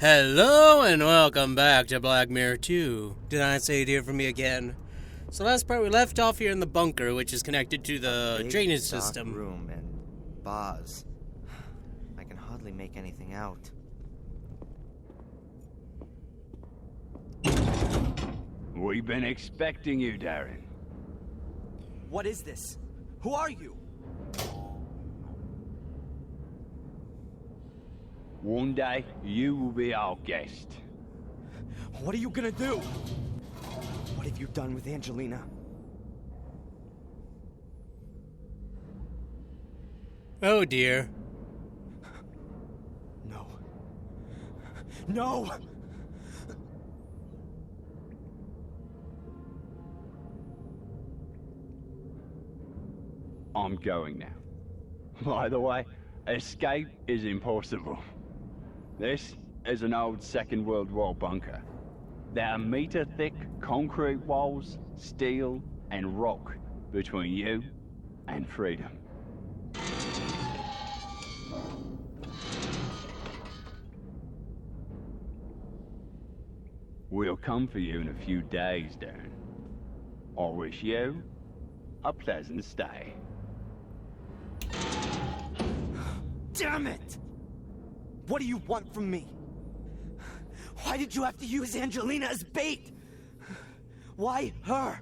Hello and welcome back to Black Mirror 2. Did I say you'd hear from me again? So last part we left off here in the bunker, which is connected to the drainage system. Room and bars. I can hardly make anything out. We've been expecting you, Darren. What is this? Who are you? One day, you will be our guest. What are you gonna do? What have you done with Angelina? Oh dear. No. No! I'm going now. By the way, escape is impossible. This is an old Second World War bunker. There are meter-thick concrete walls, steel, and rock between you and freedom. We'll come for you in a few days, Darren. I wish you a pleasant stay. Damn it! What do you want from me? Why did you have to use Angelina as bait? Why her?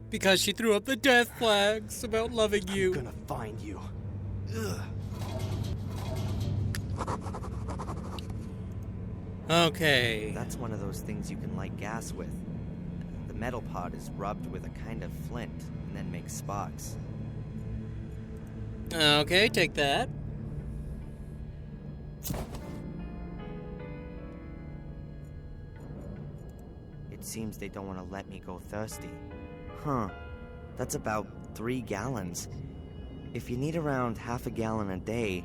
Because she threw up the death flags about loving you. I'm gonna find you. Ugh. Okay. That's one of those things you can light gas with. The metal part is rubbed with a kind of flint and then makes sparks. Okay, take that. It seems they don't want to let me go thirsty. Huh. That's about 3 gallons. If you need around half a gallon a day,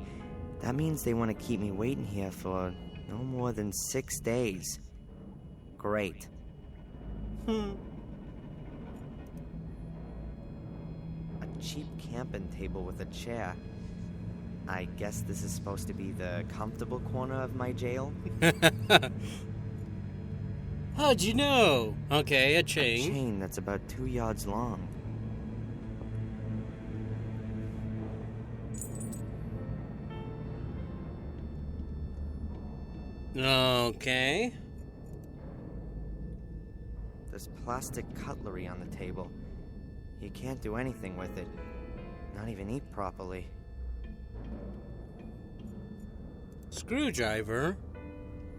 that means they want to keep me waiting here for no more than 6 days. Great. A cheap camping table with a chair. I guess this is supposed to be the comfortable corner of my jail? How'd you know? Okay, a A chain. chain that's about 2 yards long. Okay. There's plastic cutlery on the table. You can't do anything with it. Not even eat properly. Screwdriver.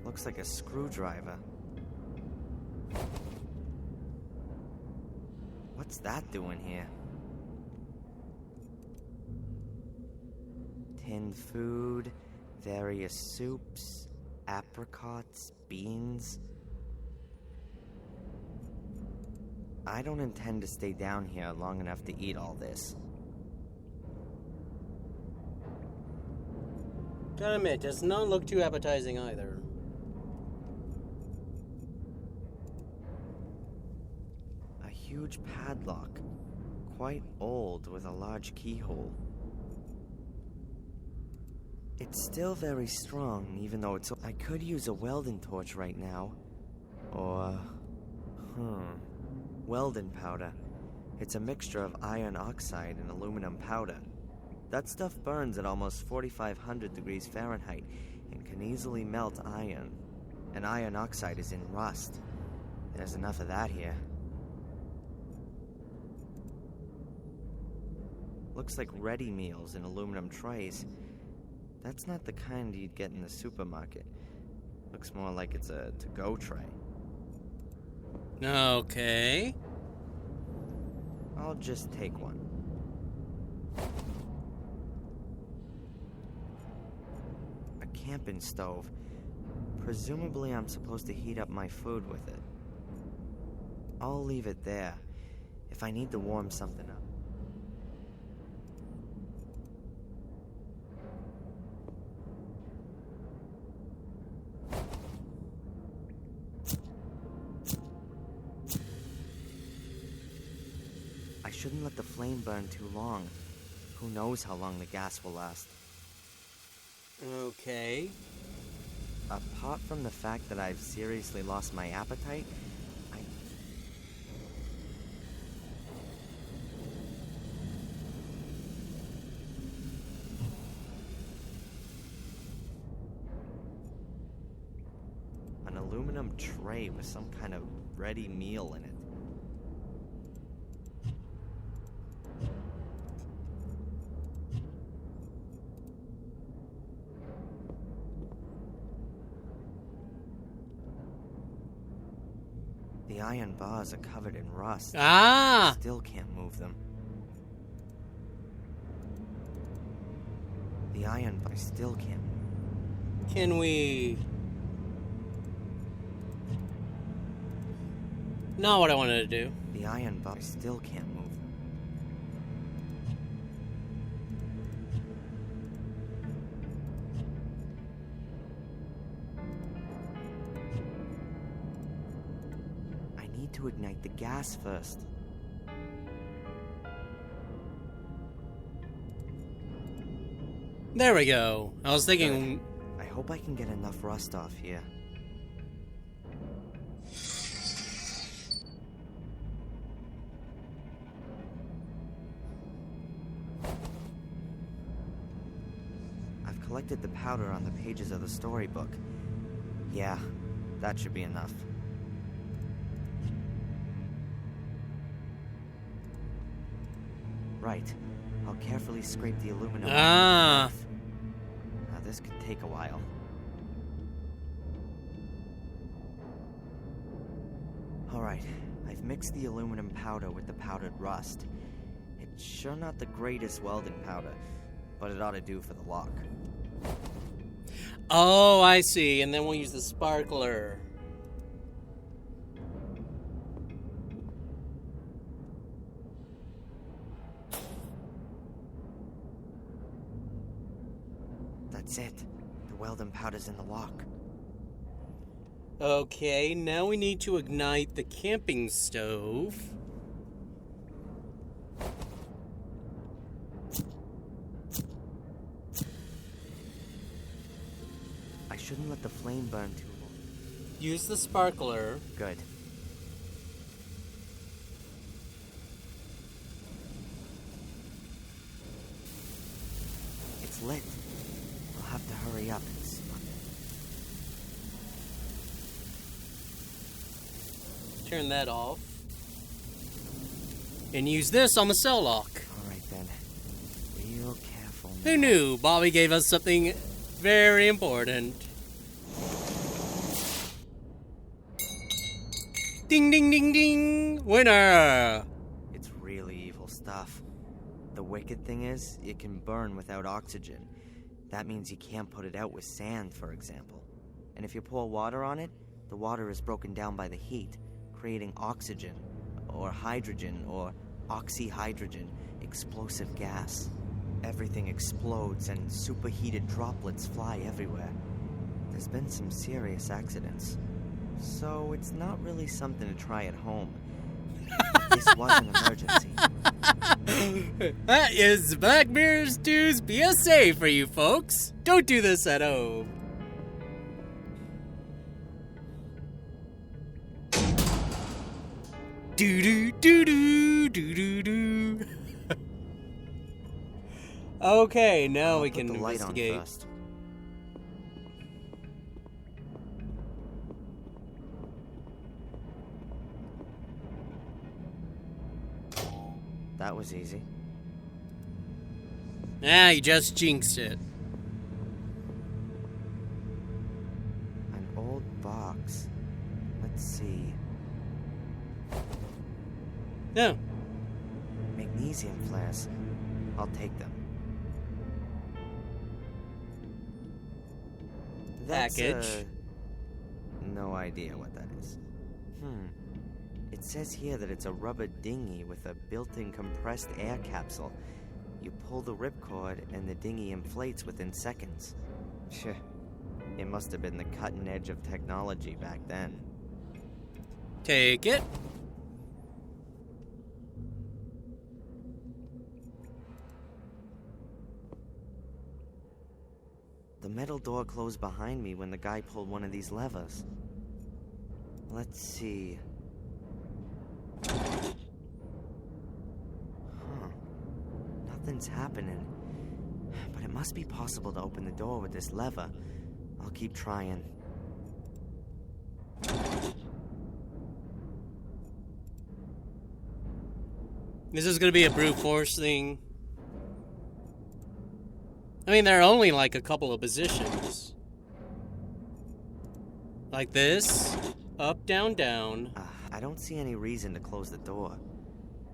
Looks like a screwdriver. What's that doing here? Tinned food, various soups, apricots, beans. I don't intend to stay down here long enough to eat all this. Gotta admit, does not look too appetizing either. A huge padlock, quite old with a large keyhole. It's still very strong, even though it's... I could use a welding torch right now. Or... Welding powder. It's a mixture of iron oxide and aluminum powder. That stuff burns at almost 4,500 degrees Fahrenheit and can easily melt iron. And iron oxide is in rust. There's enough of that here. Looks like ready meals in aluminum trays. That's not the kind you'd get in the supermarket. Looks more like it's a to-go tray. Okay. I'll just take one. A camping stove. Presumably I'm supposed to heat up my food with it. I'll leave it there, if I need to warm something up. I shouldn't let the flame burn too long. Who knows how long the gas will last. Okay. Apart from the fact that I've seriously lost my appetite, an aluminum tray with some kind of ready meal in it. The iron bars are covered in rust. Ah! Still can't move them. The iron bars still can't move. Can we... Not what I wanted to do. The iron bars still can't move them. I need to ignite the gas first. There we go. I was thinking... I hope I can get enough rust off here. I've collected the powder on the pages of the storybook. Yeah, that should be enough. Right. I'll carefully scrape the aluminum. Ah. Now this could take a while. Alright, I've mixed the aluminum powder with the powdered rust. It's sure not the greatest welding powder, but it ought to do for the lock. Oh, I see. And then we'll use the sparkler. That's it. The welding powder's in the lock. Okay, now we need to ignite the camping stove. I shouldn't let the flame burn too long. Use the sparkler. Good. It's lit. I'll have to hurry up and stop it. Turn that off. And use this on the cell lock. Alright then. Real careful now. Who knew? Bobby gave us something very important. Ding, ding, ding, ding! Winner! It's really evil stuff. The wicked thing is, it can burn without oxygen. That means you can't put it out with sand, for example. And if you pour water on it, the water is broken down by the heat, creating oxygen, or hydrogen, or oxyhydrogen, explosive gas. Everything explodes and superheated droplets fly everywhere. There's been some serious accidents. So it's not really something to try at home. This was an emergency. That is Black Mirror 2's PSA for you folks. Don't do this at home. Do do do do do do do. Okay, now we can Put the light on investigate. first. That was easy. Ah, you just jinxed it. An old box. Let's see. No. Magnesium flares. I'll take them. That's, Package. no idea what that is. It says here that it's a rubber dinghy with a built-in compressed air capsule. You pull the ripcord and the dinghy inflates within seconds. It must have been the cutting edge of technology back then. Take it. The metal door closed behind me when the guy pulled one of these levers. Let's see. Huh. Nothing's happening. But it must be possible to open the door with this lever. I'll keep trying. This is gonna be a brute force thing. I mean, there are only like a couple of positions. Like this. Up, down, down. I don't see any reason to close the door.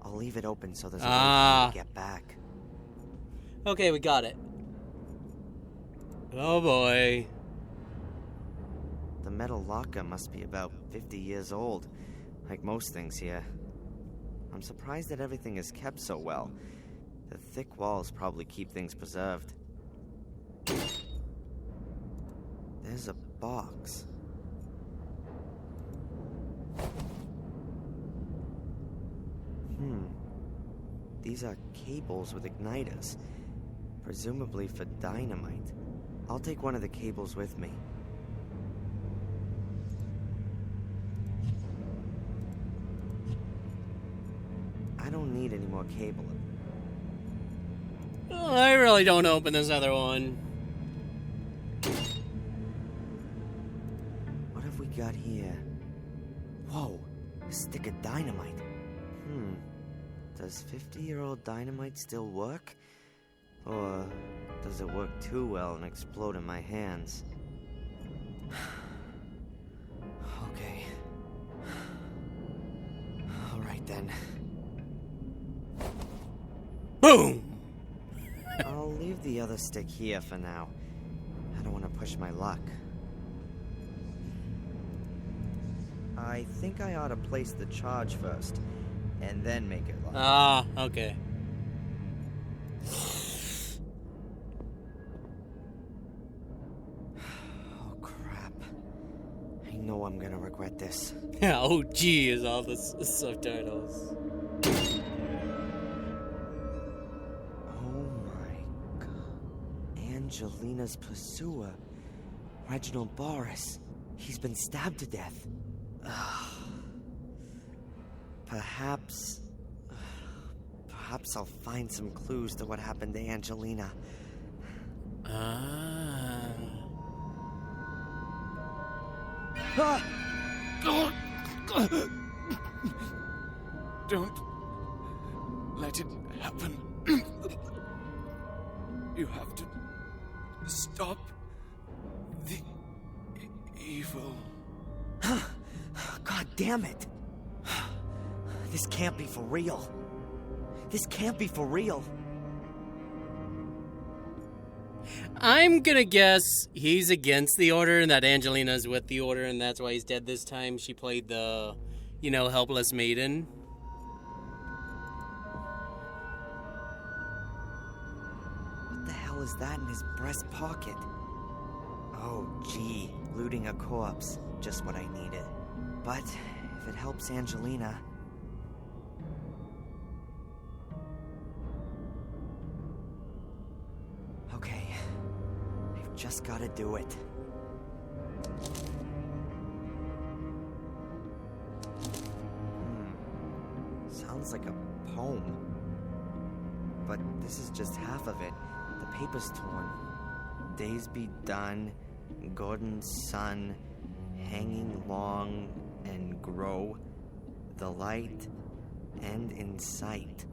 I'll leave it open so there's a way for me to get back. Okay, we got it. Oh boy. The metal locker must be about 50 years old, like most things here. I'm surprised that everything is kept so well. The thick walls probably keep things preserved. There's a box. These are cables with igniters, presumably for dynamite. I'll take one of the cables with me. I don't need any more cable. Oh, I really don't open this other one. What have we got here? Whoa, a stick of dynamite. Does 50-year-old dynamite still work? Or does it work too well and explode in my hands? Okay. Alright then. Boom! I'll leave the other stick here for now. I don't want to push my luck. I think I ought to place the charge first, and then make it lock. Ah, okay. Oh, crap. I know I'm gonna regret this. Yeah, OG is all the subtitles. Oh my god. Angelina's pursuer, Reginald Boris. He's been stabbed to death. Perhaps I'll find some clues to what happened to Angelina. Don't let it happen. You have to stop the evil. God damn it! This can't be for real. This can't be for real. I'm gonna guess he's against the Order and that Angelina's with the Order and that's why he's dead this time. She played the, helpless maiden. What the hell is that in his breast pocket? Oh, gee, looting a corpse. Just what I needed. But if it helps Angelina... Okay, I've just gotta do it. Sounds like a poem. But this is just half of it. The paper's torn. Days be done, Gordon's son, hanging long and grow, the light end in sight.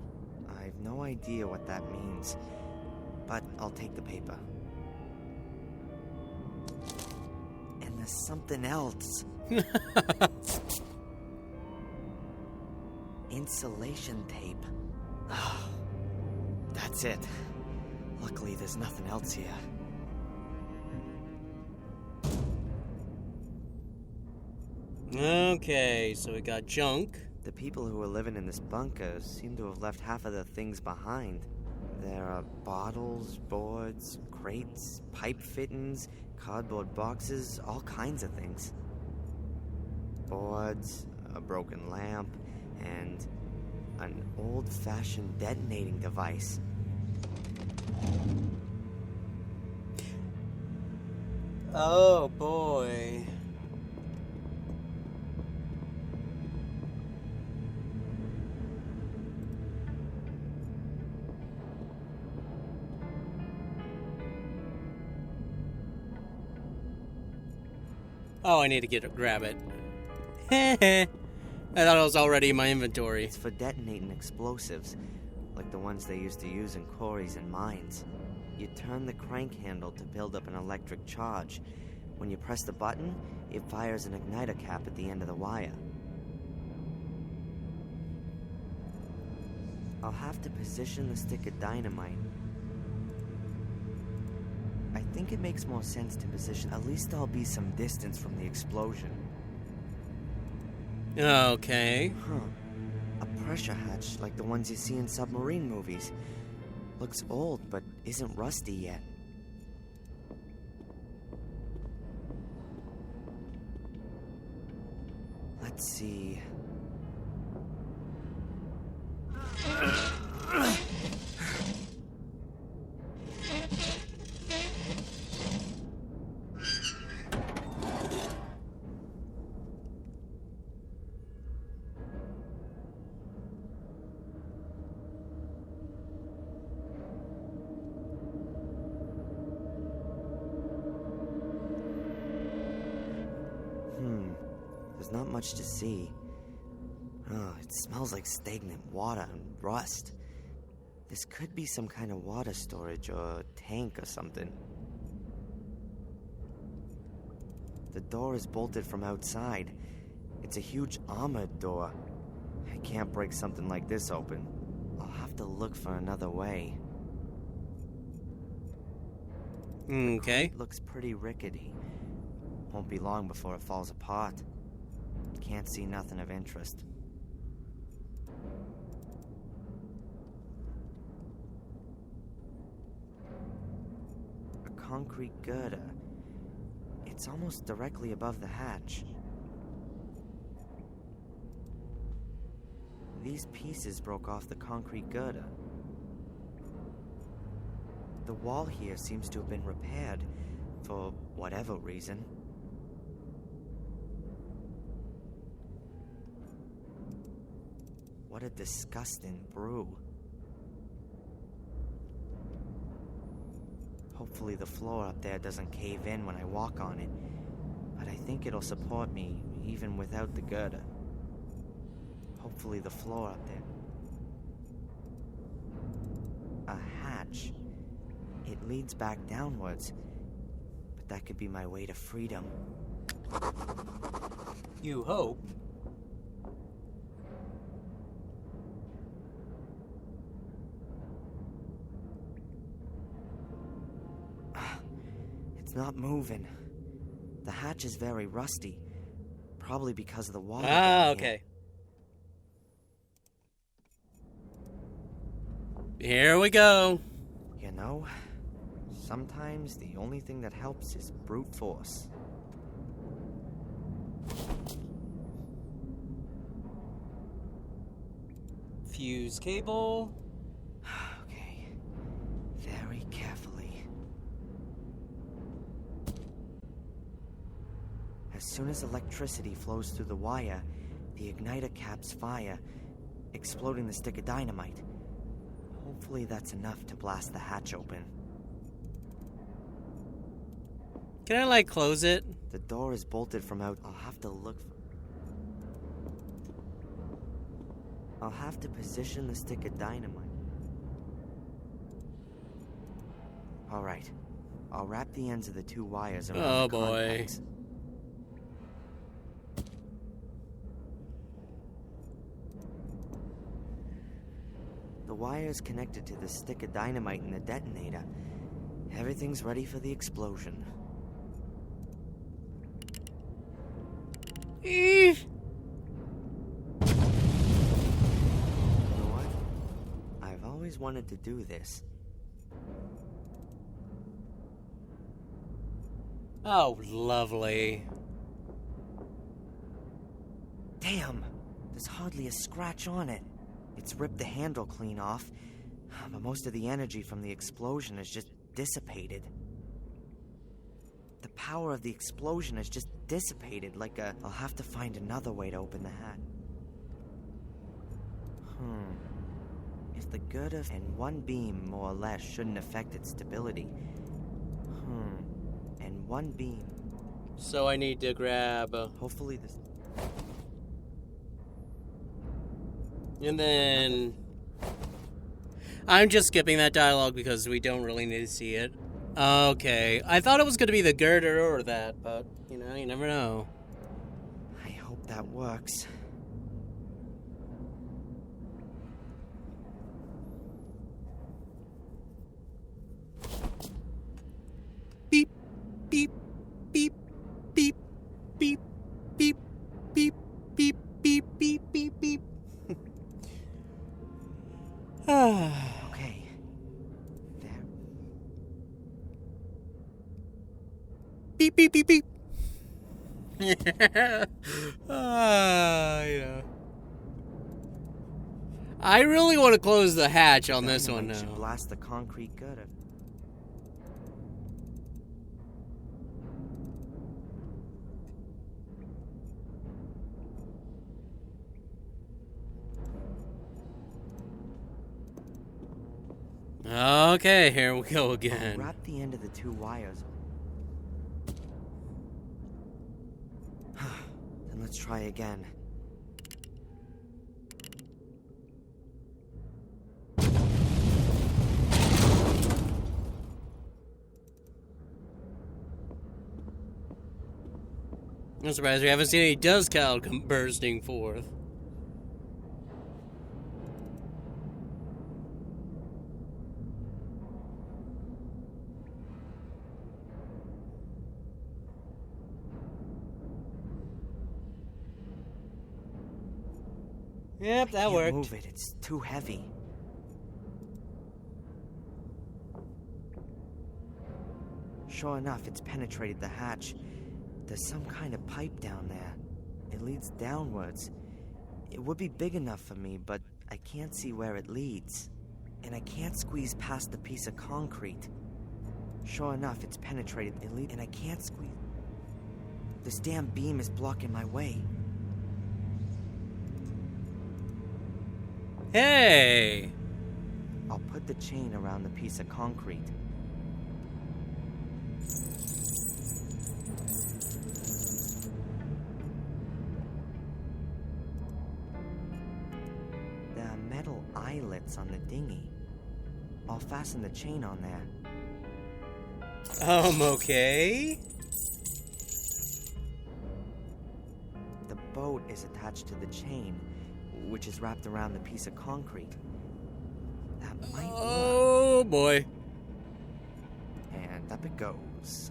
I've no idea what that means, but I'll take the paper. And there's something else. Insulation tape. Oh, that's it. Luckily, there's nothing else here. Okay, so we got junk. The people who were living in this bunker seem to have left half of their things behind. There are bottles, boards, crates, pipe fittings, cardboard boxes, all kinds of things. Boards, a broken lamp, and an old-fashioned detonating device. Oh boy. Oh, I need to grab it. I thought it was already in my inventory. It's for detonating explosives, like the ones they used to use in quarries and mines. You turn the crank handle to build up an electric charge. When you press the button, it fires an igniter cap at the end of the wire. I'll have to position the stick of dynamite. I think it makes more sense to position. At least I'll be some distance from the explosion. Okay. Huh. A pressure hatch like the ones you see in submarine movies. Looks old, but isn't rusty yet. Let's see. There's not much to see. Oh, it smells like stagnant water and rust. This could be some kind of water storage or tank or something. The door is bolted from outside. It's a huge armored door. I can't break something like this open. I'll have to look for another way. Okay. It looks pretty rickety. Won't be long before it falls apart. Can't see nothing of interest. A concrete girder. It's almost directly above the hatch. These pieces broke off the concrete girder. The wall here seems to have been repaired for whatever reason. What a disgusting brew. Hopefully the floor up there doesn't cave in when I walk on it, but I think it'll support me even without the girder. Hopefully the floor up there. A hatch. It leads back downwards, but that could be my way to freedom. You hope. It's not moving. The hatch is very rusty. Probably because of the water. Ah, okay. Here we go. You know, sometimes the only thing that helps is brute force. Fuse cable. Okay. Very carefully. As soon as electricity flows through the wire, the igniter caps fire, exploding the stick of dynamite. Hopefully that's enough to blast the hatch open. Can I, like, close it? The door is bolted from out. I'll have to look for... I'll have to position the stick of dynamite. Alright. I'll wrap the ends of the two wires around Oh, the boy. contacts. The wire's connected to the stick of dynamite in the detonator. Everything's ready for the explosion. You know what? I've always wanted to do this. Oh, lovely. Damn! There's hardly a scratch on it. It's ripped the handle clean off, but most of the energy from the explosion is just dissipated. The power of the explosion has just dissipated like a... I'll have to find another way to open the hatch. If the girder and one beam, more or less, shouldn't affect its stability. And one beam... So I need to grab... Hopefully this... And then... I'm just skipping that dialogue because we don't really need to see it. Okay. I thought it was going to be the girder or that, but, you know, you never know. I hope that works. Beep, beep, beep, beep, beep, beep, beep, beep, beep, beep, beep, beep. Okay. There. Beep, beep, beep, beep. You know. I really want to close the hatch on this one Dynamite should now. blast the concrete girder. Okay, here we go I'll again. wrap the end of the two wires. Then let's try again. I'm surprised we haven't seen any dust cloud come bursting forth. Yep, that Can't worked. move it, it's too heavy. Sure enough, it's penetrated the hatch. There's some kind of pipe down there. It leads downwards. It would be big enough for me, but I can't see where it leads. And I can't squeeze past the piece of concrete. Sure enough, it's penetrated. And I can't squeeze. This damn beam is blocking my way. Hey! I'll put the chain around the piece of concrete. There are metal eyelets on the dinghy. I'll fasten the chain on there. Okay. The boat is attached to the chain, which is wrapped around the piece of concrete. That might work. Oh boy. And up it goes.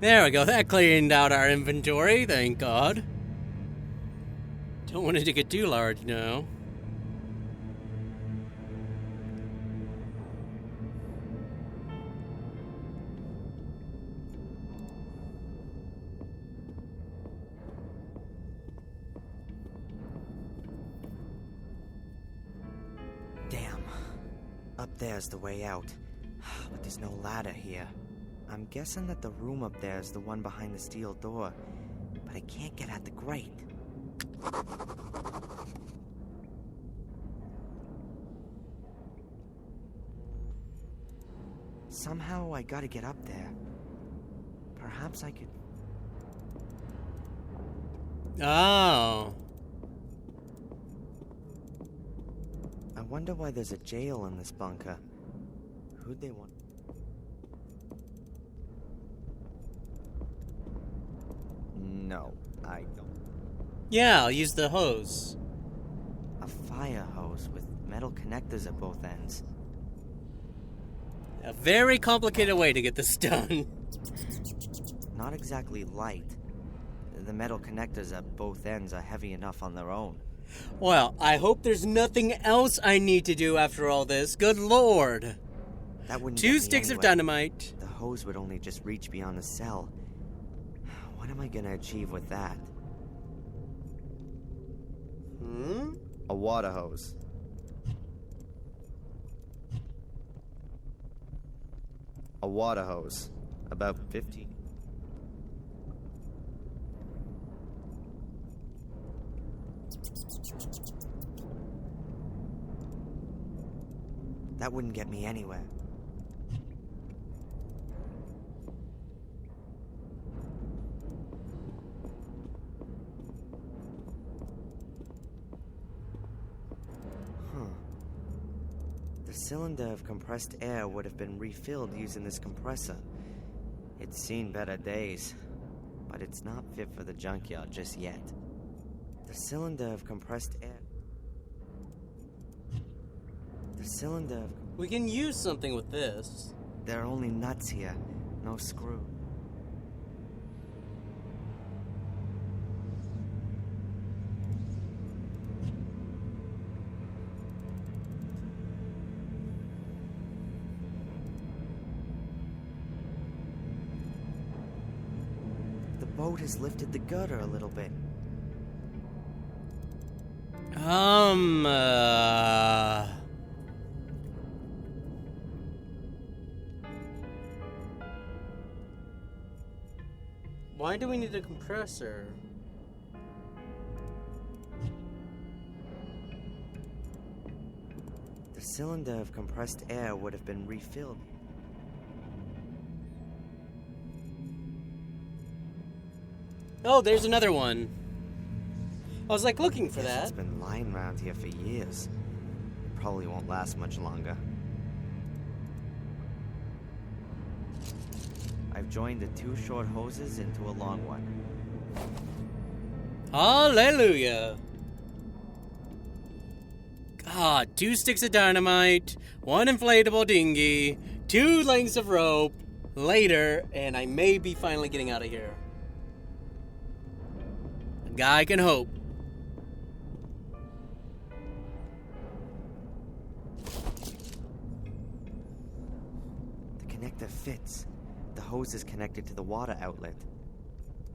There we go. That cleaned out our inventory, thank God. Don't want it to get too large now. Damn. Up there's the way out. But there's no ladder here. I'm guessing that the room up there is the one behind the steel door. But I can't get at the grate. Somehow I gotta get up there. Perhaps I could... Oh. I wonder why there's a jail in this bunker. Who'd they want? No, I don't. Yeah, I'll use the hose. A fire hose with metal connectors at both ends. A very complicated way to get this done. Not exactly light. The metal connectors at both ends are heavy enough on their own. Well, I hope there's nothing else I need to do after all this. Good lord. That wouldn't get Two me sticks of anywhere. dynamite. The hose would only just reach beyond the cell. What am I gonna achieve with that? Hmm? A water hose. A water hose. About 15. That wouldn't get me anywhere. The cylinder of compressed air would have been refilled using this compressor. It's seen better days, but it's not fit for the junkyard just yet. The cylinder of compressed air... The cylinder of... We can use something with this. There are only nuts here, no screw. The boat has lifted the gutter a little bit. Why do we need a compressor? The cylinder of compressed air would have been refilled. Oh, there's another one. I was like looking for Guess that. It's been lying around here for years. Probably won't last much longer. I've joined the two short hoses into a long one. Hallelujah. God, 2 sticks of dynamite, 1 inflatable dinghy, 2 lengths of rope later, and I may be finally getting out of here. A guy can hope. The connector fits. The hose is connected to the water outlet.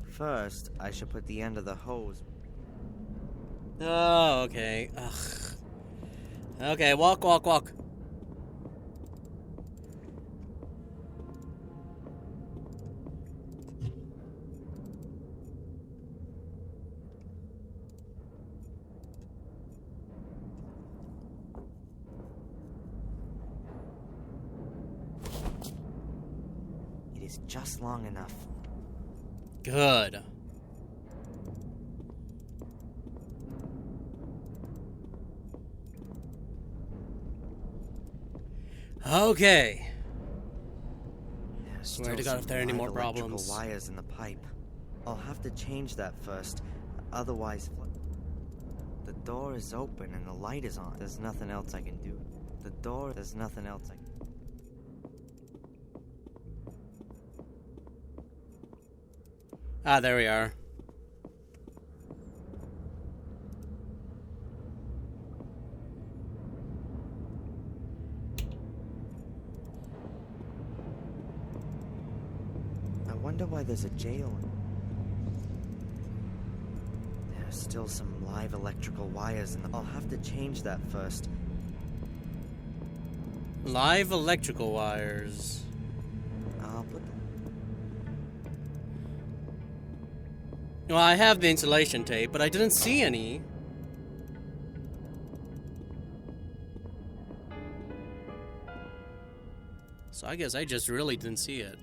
First, I should put the end of the hose. Oh, okay. Ugh. Okay, walk, walk, walk. It is just long enough. Good. Okay. There's Swear to still God, if there are some any more live electrical problems. wires in the pipe. I'll have to change that first. Otherwise, the door is open and the light is on. There's nothing else I can do. There's nothing else I can do. Ah, there we are. I wonder why there's a jail. There's still some live electrical wires in the... I'll have to change that first. Live electrical wires. I'll put... Well, I have the insulation tape, but I didn't see any. So I guess I just really didn't see it.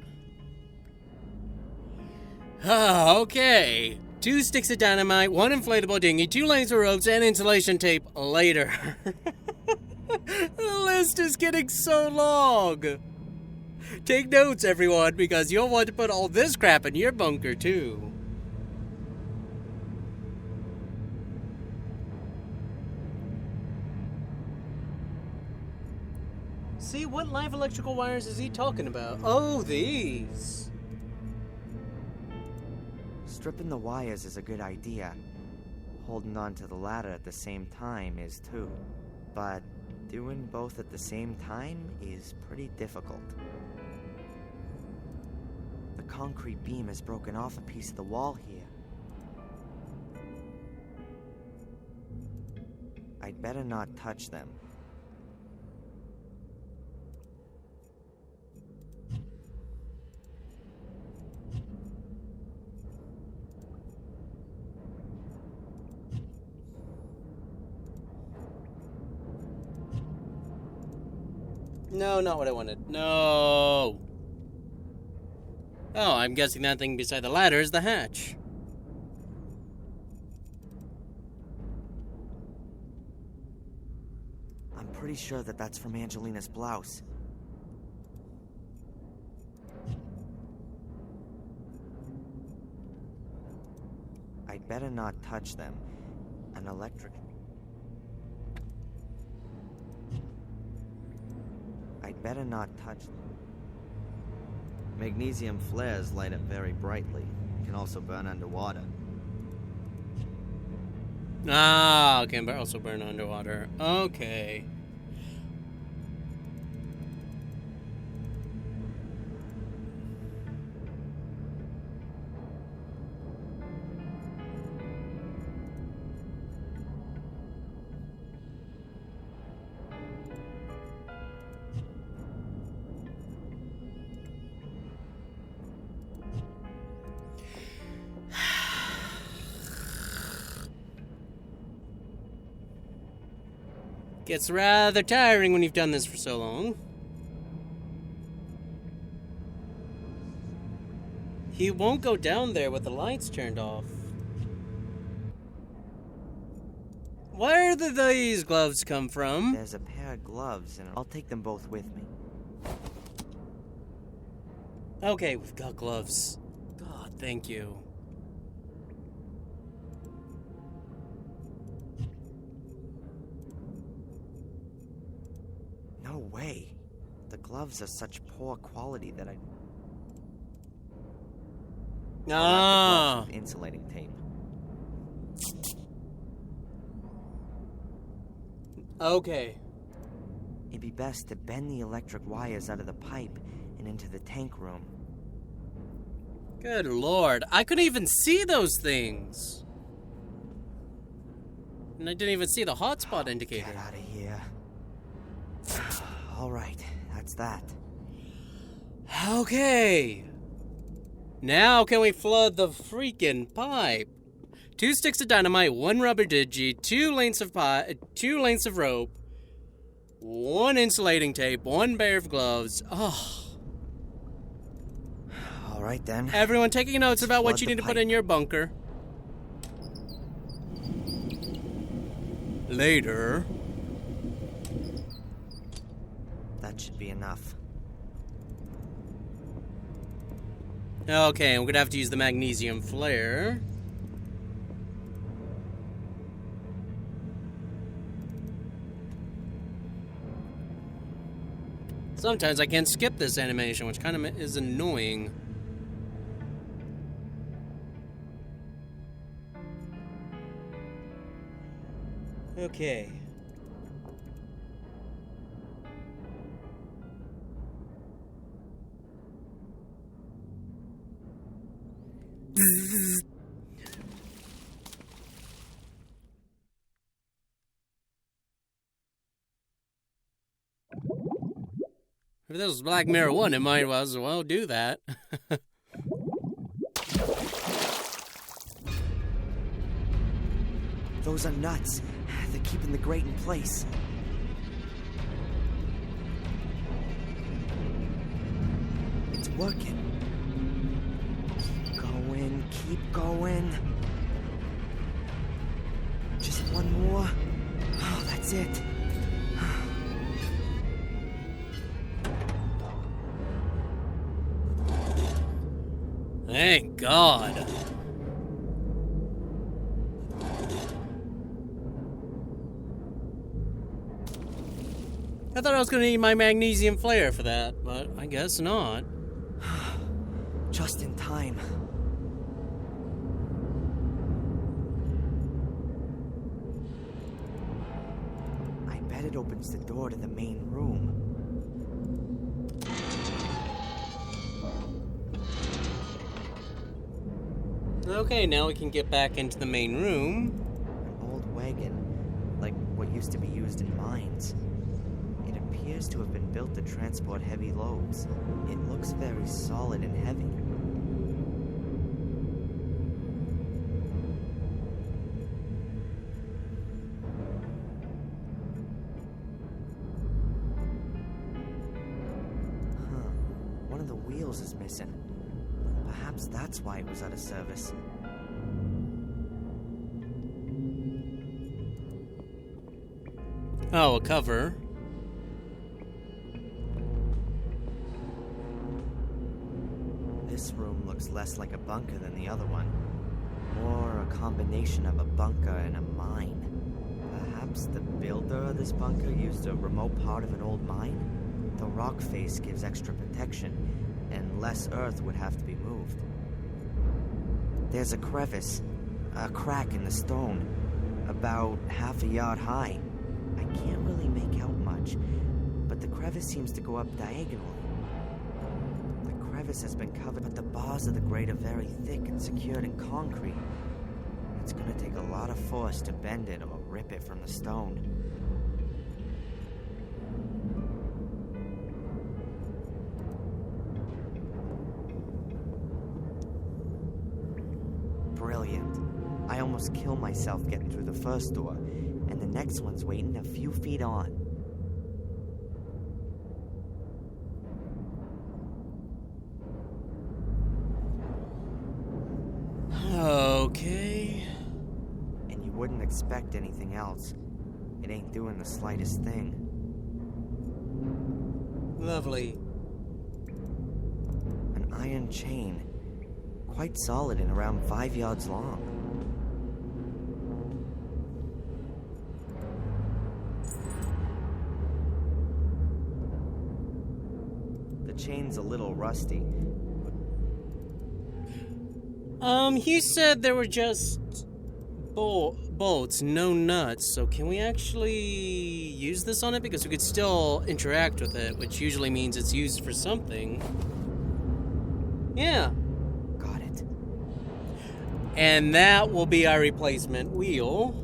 Ah, okay. 2 sticks of dynamite, 1 inflatable dinghy, 2 lengths of ropes, and insulation tape later. The list is getting so long. Take notes, everyone, because you'll want to put all this crap in your bunker, too. See, what live electrical wires is he talking about? Oh, these. Stripping the wires is a good idea. Holding on to the ladder at the same time is too. But doing both at the same time is pretty difficult. The concrete beam has broken off a piece of the wall here. I'd better not touch them. No, not what I wanted. No! Oh, I'm guessing that thing beside the ladder is the hatch. I'm pretty sure that that's from Angelina's blouse. I'd better not touch them. An electric... I'd better not touch them. Magnesium flares light up very brightly. Can also burn underwater. Ah, can also burn underwater. Okay. Gets rather tiring when you've done this for so long. He won't go down there with the lights turned off. Where did these gloves come from? There's a pair of gloves, and I'll take them both with me. Okay, we've got gloves. God, thank you. No way. The gloves are such poor quality that I'll wrap the gloves Ah. with insulating tape. Okay. It'd be best to bend the electric wires out of the pipe and into the tank room. Good lord. I couldn't even see those things. And I didn't even see the hotspot indicator. Get out of here. All right, that's that. Okay. Now can we flood the freaking pipe? 2 sticks of dynamite, 1 rubber digi, 2 lengths of pipe, 2 lengths of rope, 1 insulating tape, 1 pair of gloves. Oh. All right then. Everyone taking notes about what Flood you the need to put pipe. in your bunker. Later. That should be enough. Okay, we're gonna have to use the magnesium flare. Sometimes I can't skip this animation, which kind of is annoying. Okay. If this was Black Mirror 1, it might as well do that. Those are nuts. They're keeping the grate in place. It's working. Keep going, keep going. Just one more. Oh, that's it. Thank God. I thought I was going to need my magnesium flare for that, but I guess not. Just in time. I bet it opens the door to the main room. Okay, now we can get back into the main room. An old wagon, like what used to be used in mines. It appears to have been built to transport heavy loads. It looks very solid and heavy. of the wheels is missing. Perhaps that's why it was out of service. Oh, a cover. This room looks less like a bunker than the other one. More a combination of a bunker and a mine. Perhaps the builder of this bunker used a remote part of an old mine? The rock face gives extra protection, and less earth would have to be moved. There's a crevice, a crack in the stone, about half a yard high. I can't really make out much, but the crevice seems to go up diagonally. The crevice has been covered, but the bars of the grate are very thick and secured in concrete. It's gonna take a lot of force to bend it or rip it from the stone. Brilliant. I almost killed myself getting through the first door, and the next one's waiting a few feet on. Okay. And you wouldn't expect anything else. It ain't doing the slightest thing. Lovely. An iron chain. Quite solid and around 5 yards long. The chain's a little rusty. He said there were just bolts, no nuts. So can we actually use this on it? Because we could still interact with it, which usually means it's used for something. Yeah. Got it. And that will be our replacement wheel.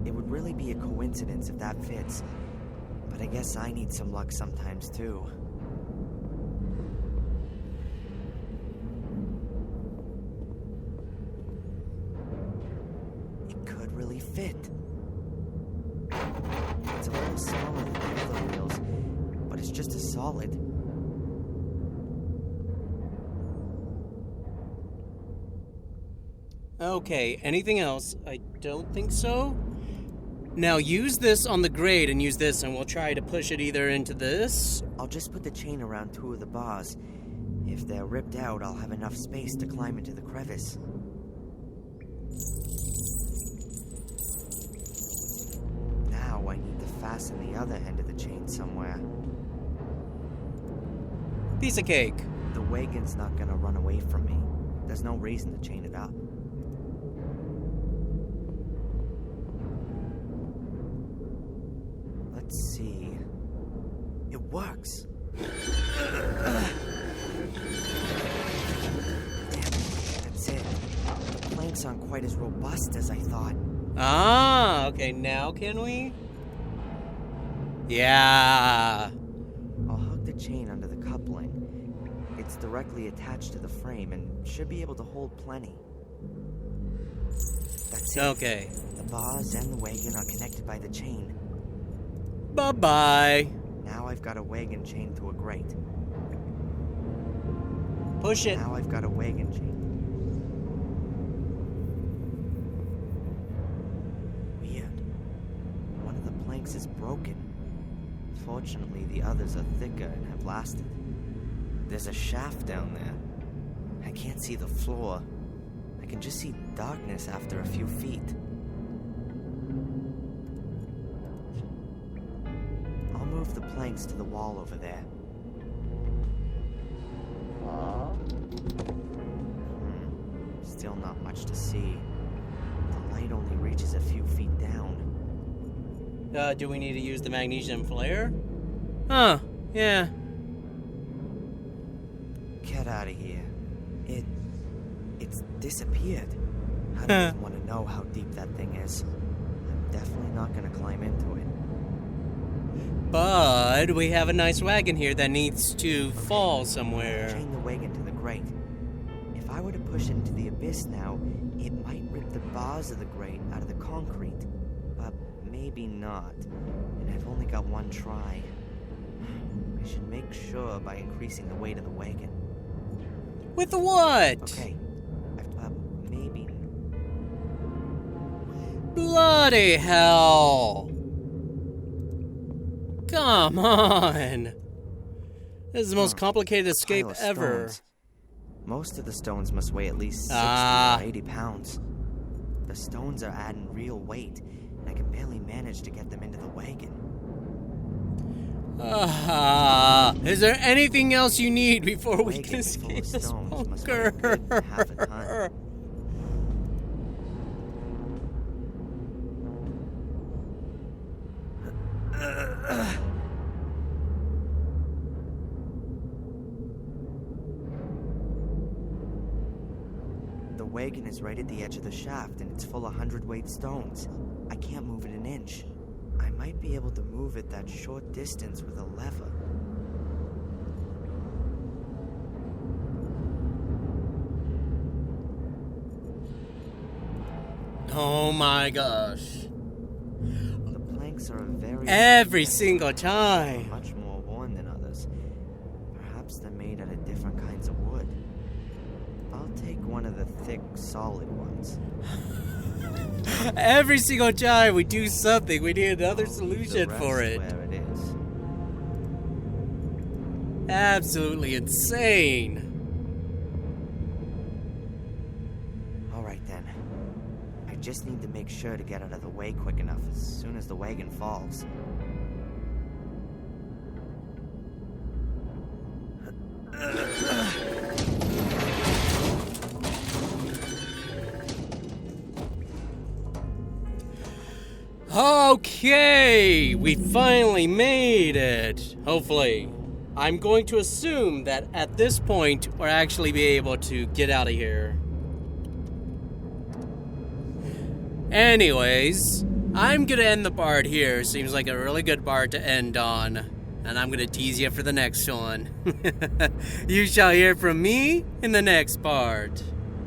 It would really be a coincidence if that fits. But I guess I need some luck sometimes too. Really fit. It's a little smaller than the other wheels, but it's just as solid. Okay, anything else? I don't think so. Now use this on the grate and use this, and we'll try to push it either into this. I'll just put the chain around 2 of the bars. If they're ripped out, I'll have enough space to climb into the crevice. I need to fasten the other end of the chain somewhere. Piece of cake. The wagon's not gonna run away from me. There's no reason to chain it up. Let's see. It works. Damn, that's it. The planks aren't quite as robust as I thought. Ah, okay, now can we? Yeah. I'll hook the chain under the coupling. It's directly attached to the frame and should be able to hold plenty. That's it. Okay. The bars and the wagon are connected by the chain. Bye-bye. Now I've got a wagon chained to a grate. Push it. Now I've got a wagon chain. Weird. One of the planks is broken. Fortunately, the others are thicker and have lasted. There's a shaft down there. I can't see the floor. I can just see darkness after a few feet. I'll move the planks to the wall over there. Still not much to see. The light only reaches a few feet down. Do we need to use the magnesium flare? Huh, yeah. Get out of here. It's disappeared. I don't even want to know how deep that thing is. I'm definitely not going to climb into it. But we have a nice wagon here that needs to fall somewhere. Chain the wagon to the grate. If I were to push it into the abyss now, it might rip the bars of the grate out of the concrete. But maybe not. And I've only got one try. I should make sure by increasing the weight of the wagon. With what? Okay. Maybe. Bloody hell. Come on. This is the most complicated escape Pile of ever. stones. Most of the stones must weigh at least 60 Ah. or 80 pounds. The stones are adding real weight, and I can barely manage to get them into the wagon. Is there anything else you need before we Wagon can full escape of this stones must weigh a good half a ton. bunker? The wagon is right at the edge of the shaft, and it's full of 100-weight stones. I can't move it an inch. I might be able to move it that short distance with a lever. Oh my gosh. The planks are a very... Every single time. Much more worn than others. Perhaps they're made out of different kinds of wood. I'll take one of the thick, solid ones. Every single time we do something, we need another I'll leave solution the for rest it. Where it is. Absolutely insane. All right then. I just need to make sure to get out of the way quick enough as soon as the wagon falls. Okay, we finally made it. Hopefully. I'm going to assume that at this point, we'll actually be able to get out of here. Anyways, I'm gonna end the part here. Seems like a really good part to end on. And I'm gonna tease you for the next one. You shall hear from me in the next part.